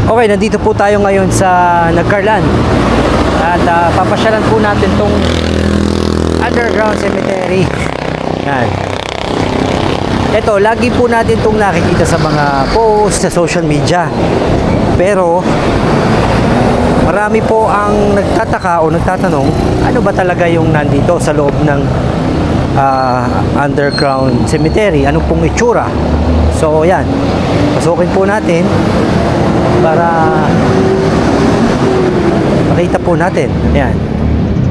Okay, nandito po tayo ngayon sa Nagcarlan. At papasyalan po natin tong underground cemetery. Yan. Ito, lagi po natin itong nakikita sa mga post sa social media. Pero marami po ang nagtataka o nagtatanong, ano ba talaga yung nandito sa loob ng underground cemetery? Ano pong itsura? So, yan. Pasukin po natin para makita po natin. Ayan.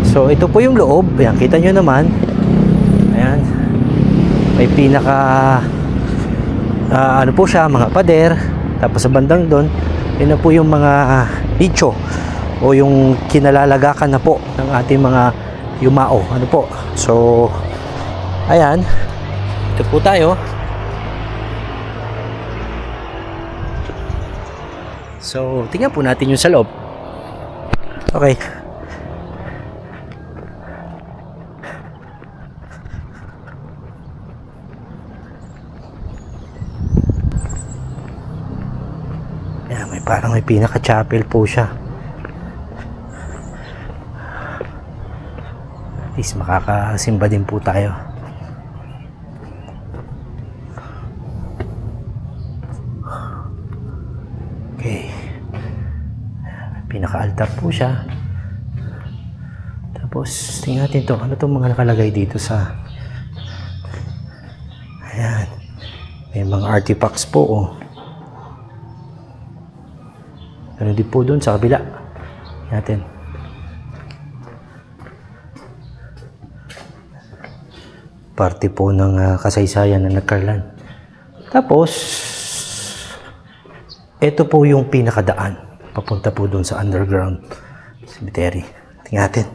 So, ito po yung loob. Ayan, kita nyo naman. Ayan. May pinaka ano po siya, mga pader. Tapos sa bandang doon, yun na po yung mga nicho o yung kinalalagakan na po ng ating mga yumao. Ano po? So, ayan. Ito po tayo. So, tingnan po natin yung sa loob. Okay. Ayan, parang may pinaka-chapel po siya. At least makakasimba din po tayo. Okay. Pinaka-altar po siya. Tapos, tingnan natin to. Ano itong mga nakalagay dito sa... Ayan. May mga artifacts po, oh. Ano din po doon sa kabila. Tingnan natin. Parte po ng kasaysayan ng Nagcarlan. Tapos, ito po yung pinakadaan. Papunta po doon sa underground cemetery. Tingnan natin.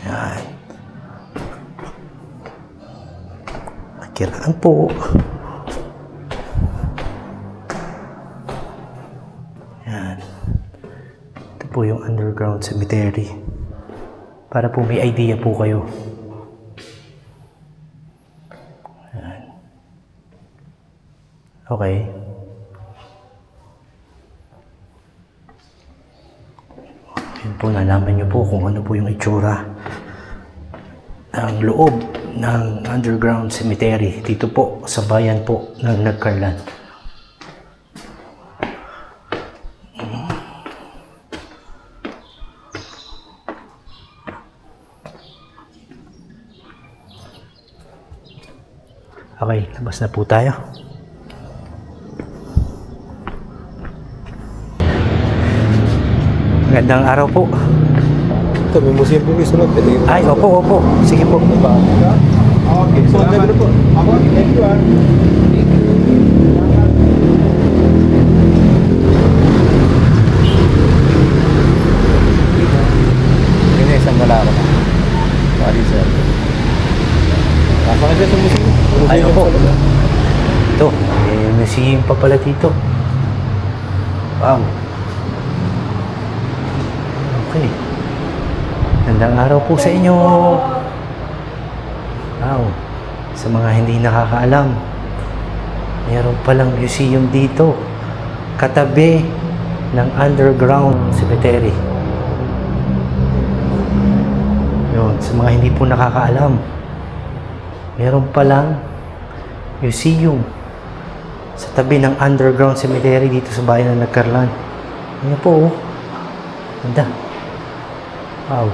Ayan. Kiraan po. Ayan. Ito po yung underground cemetery. Para po may idea po kayo. Ayan. Okay. Yun po, nalaman nyo po kung ano po yung itsura ng loob ng underground cemetery dito po sa bayan po ng Nagcarlan. Okay, labas na po tayo. Magandang araw po. Ito, may museum po yung sunod. Ay, opo, opo. Sige po. Okay, so na po. Thank you. Ini isang malaro na. Sorry, sir. Nasa ka dyan sa museum? Ay, opo. Ito, may museum pa pala dito. Wow. Okay. Gandang araw po sa inyo. Wow. Sa mga hindi nakakaalam, mayroon palang museum dito. Katabi ng underground cemetery. Yun, sa mga hindi po nakakaalam, mayroon palang museum sa tabi ng underground cemetery dito sa bayan ng Nagcarlan. Ano po, oh. Ganda. Wow.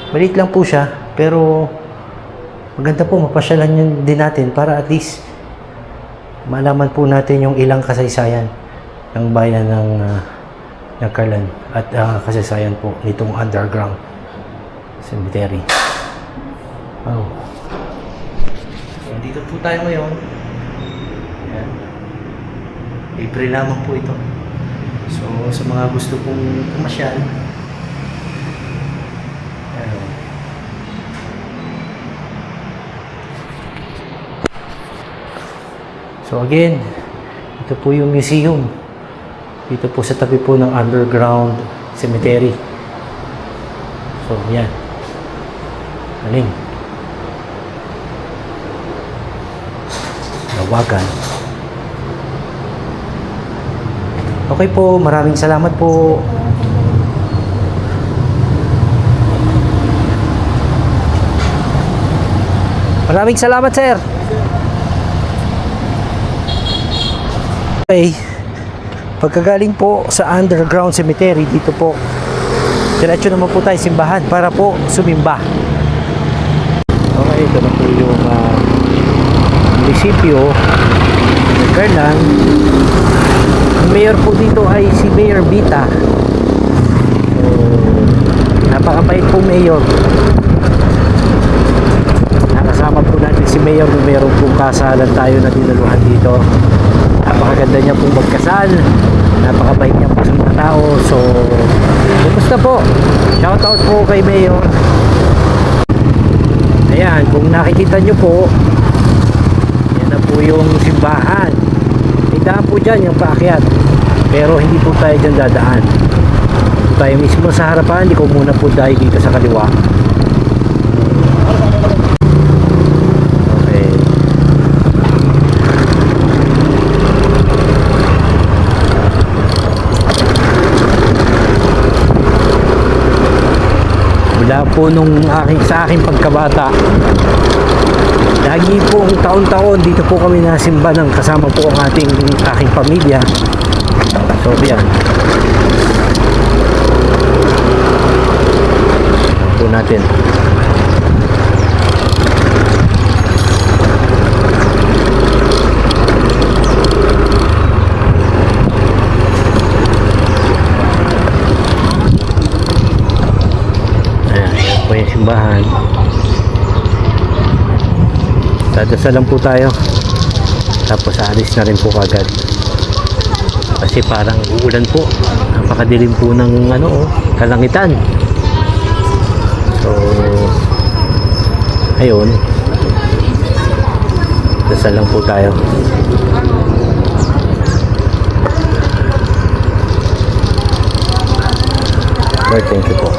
Maliit lang po siya, pero maganda po, mapasyalan yun din natin para at least malaman po natin yung ilang kasaysayan ng bayan ng Nagcarlan at kasaysayan po nitong underground cemetery. Wow. So, dito po tayo ngayon. Ayan. April lamang po ito. So, sa mga gusto pong pumasyal, so again, ito po yung museum. Dito po sa tabi po ng underground cemetery. So, yan. Aling. Lawagan. Okay po, maraming salamat po. Maraming salamat, sir. Okay. Pagkagaling po sa underground cemetery dito po, diretso naman po tayo simbahan para po sumimba. Okay, ito na po yung munisipyo ng Carlan. Ang mayor po dito ay si Mayor Bita. So, napakabait po mayor. Nakasama po natin si mayor kung mayroon pong kasalan tayo na dinaluhan dito. Napakaganda niya pong magkasal. Napakabait niya po sa mga tao. So, kumusta po? Shoutout po kay mayor. Ayan, kung nakikita nyo po, yan na po yung simbahan. May daan po dyan yung paakyat, pero hindi po tayo dyan dadaan. Tayo mismo sa harapan, di ko muna po tayo dito sa kaliwa. Okay. Mula po sa aking pagkabata, lagi pong taon-taon dito po kami nasimba ng kasama po ang aking pamilya. So yan po natin. Ayan po yung simbahan. Dadasal lang po tayo, tapos aalis na rin po kagad kasi parang uulan po, napakadilim po ng kalangitan. So ayun, dasal lang po tayo. Lord, thank you po.